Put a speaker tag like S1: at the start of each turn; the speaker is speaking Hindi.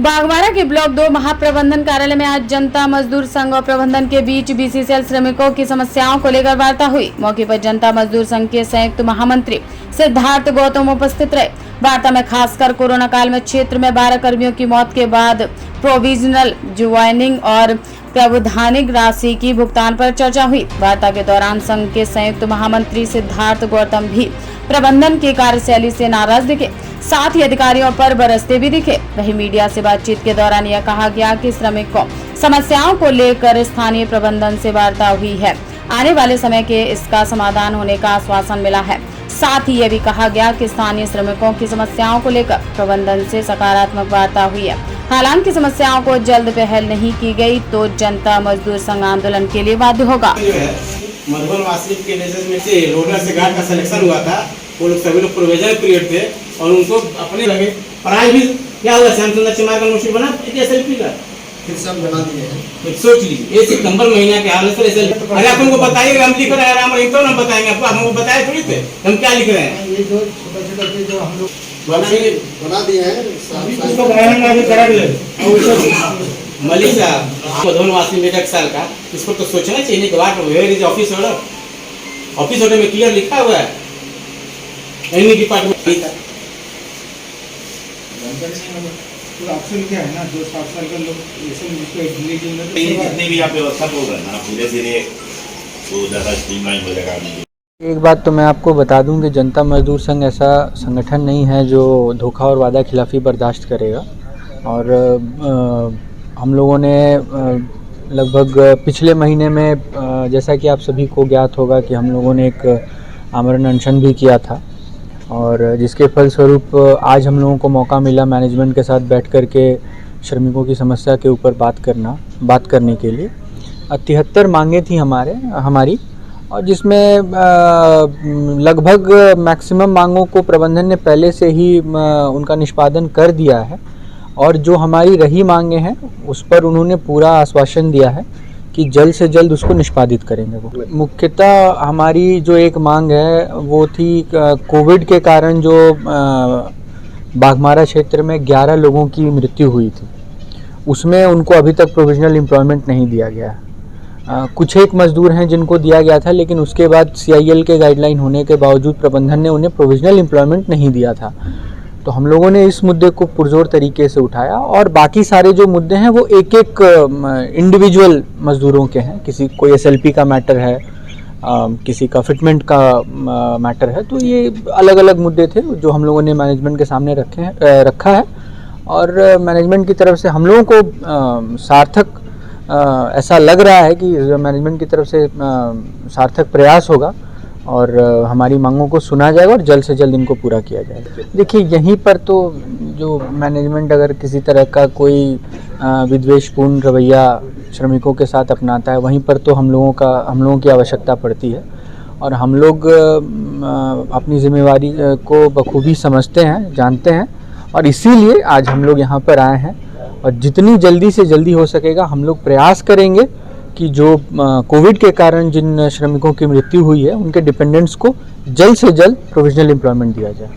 S1: बागवाड़ा के ब्लॉक 2 महाप्रबंधन कार्यालय में आज जनता मजदूर संघ और प्रबंधन के बीच बीसीसीएल श्रमिकों की समस्याओं को लेकर वार्ता हुई। मौके पर जनता मजदूर संघ के संयुक्त महामंत्री सिद्धार्थ गौतम उपस्थित रहे। वार्ता में खासकर कोरोना काल में क्षेत्र में 12 कर्मियों की मौत के बाद प्रोविजनल ज्वाइनिंग और प्रावधानिक राशि की भुगतान पर चर्चा हुई। वार्ता के दौरान संघ के संयुक्त महामंत्री सिद्धार्थ गौतम भी प्रबंधन की कार्यशैली से नाराज दिखे, साथ ही अधिकारियों पर बरसते भी दिखे। वहीं मीडिया से बातचीत के दौरान यह कहा गया कि श्रमिकों समस्याओं को लेकर स्थानीय प्रबंधन से वार्ता हुई है, आने वाले समय के इसका समाधान होने का आश्वासन मिला है। साथ ही यह भी कहा गया कि स्थानीय श्रमिकों की समस्याओं को लेकर प्रबंधन से सकारात्मक वार्ता हुई है। हालांकि समस्याओं को जल्द पहल नहीं की गई तो जनता मजदूर संघ आंदोलन के लिए बाध्य होगा।
S2: मधुबन वासिक के नेतृत्व में से रोडर से गार्ड का सिलेक्शन हुआ था। वो लोग सभी लोग प्रोविजनल पीरियड थे और उनको अपने लगे पढ़ाई भी क्या हुआ श्यामचंद्र चिमार का मुंशी बना एसएलपी का
S3: फिर सब बना दिए हैं।
S2: सोच लीजिए ये सितंबर महीना के हालत से एसएलपी। अरे आप हमको बताइएगा, हम लिख रहे हैं हम तो हम बताएंगे आपको, हमको बताए थोड़ी थे हम क्या लिख रहे हैं।
S3: ये जो छोटा-छोटा जो हम लोग बना दिए हैं
S2: उसको बनाने में करा दिया मलिक साहब मधुबनवासी मेरा 1 साल का, इसको तो सोचना चाहिए कि what where is office order. Office order में क्लियर लिखा हुआ है एनी डिपार्टमेंट।
S3: ऑप्शन क्या है ना, जो 7 साल का लोग
S4: जितनी भी आप व्यवस्था होगा ना धीरे धीरे तो ज़्यादा स्ट्रीमलाइन हो जाएगा।
S5: एक बात तो मैं आपको बता दूं कि जनता मजदूर संघ ऐसा संगठन नहीं है जो धोखा और वादा खिलाफी बर्दाश्त करेगा। और हम लोगों ने लगभग पिछले महीने में जैसा कि आप सभी को ज्ञात होगा कि हम लोगों ने एक आमरण अनशन भी किया था और जिसके फलस्वरूप आज हम लोगों को मौका मिला मैनेजमेंट के साथ बैठ कर के श्रमिकों की समस्या के ऊपर बात करने के लिए। 73 मांगे थी हमारी और जिसमें लगभग मैक्सिमम मांगों को प्रबंधन ने पहले से ही उनका निष्पादन कर दिया है और जो हमारी रही मांगे हैं उस पर उन्होंने पूरा आश्वासन दिया है कि जल्द से जल्द उसको निष्पादित करेंगे। वो मुख्यतः हमारी जो एक मांग है वो थी कोविड के कारण जो बाघमारा क्षेत्र में 11 लोगों की मृत्यु हुई थी, उसमें उनको अभी तक प्रोविजनल एम्प्लॉयमेंट नहीं दिया गया है। कुछ एक मजदूर हैं जिनको दिया गया था, लेकिन उसके बाद CIL के गाइडलाइन होने के बावजूद प्रबंधन ने उन्हें प्रोविजनल एम्प्लॉयमेंट नहीं दिया था। तो हम लोगों ने इस मुद्दे को पुरजोर तरीके से उठाया और बाकी सारे जो मुद्दे हैं वो एक एक इंडिविजुअल मजदूरों के हैं। कोई SLP का मैटर है, किसी का फिटमेंट का मैटर है, तो ये अलग अलग मुद्दे थे जो हम लोगों ने मैनेजमेंट के सामने रखा है और मैनेजमेंट की तरफ से हम लोगों को सार्थक ऐसा लग रहा है कि मैनेजमेंट की तरफ से सार्थक प्रयास होगा और हमारी मांगों को सुना जाएगा और जल्द से जल्द इनको पूरा किया जाएगा। देखिए यहीं पर तो जो मैनेजमेंट अगर किसी तरह का कोई विद्वेषपूर्ण रवैया श्रमिकों के साथ अपनाता है, वहीं पर तो हम लोगों की आवश्यकता पड़ती है और हम लोग अपनी जिम्मेवारी को बखूबी समझते हैं, जानते हैं और इसीलिए आज हम लोग यहाँ पर आए हैं और जितनी जल्दी से जल्दी हो सकेगा हम लोग प्रयास करेंगे कि जो कोविड के कारण जिन श्रमिकों की मृत्यु हुई है उनके डिपेंडेंट्स को जल्द से जल्द प्रोविजनल एम्प्लॉयमेंट दिया जाए।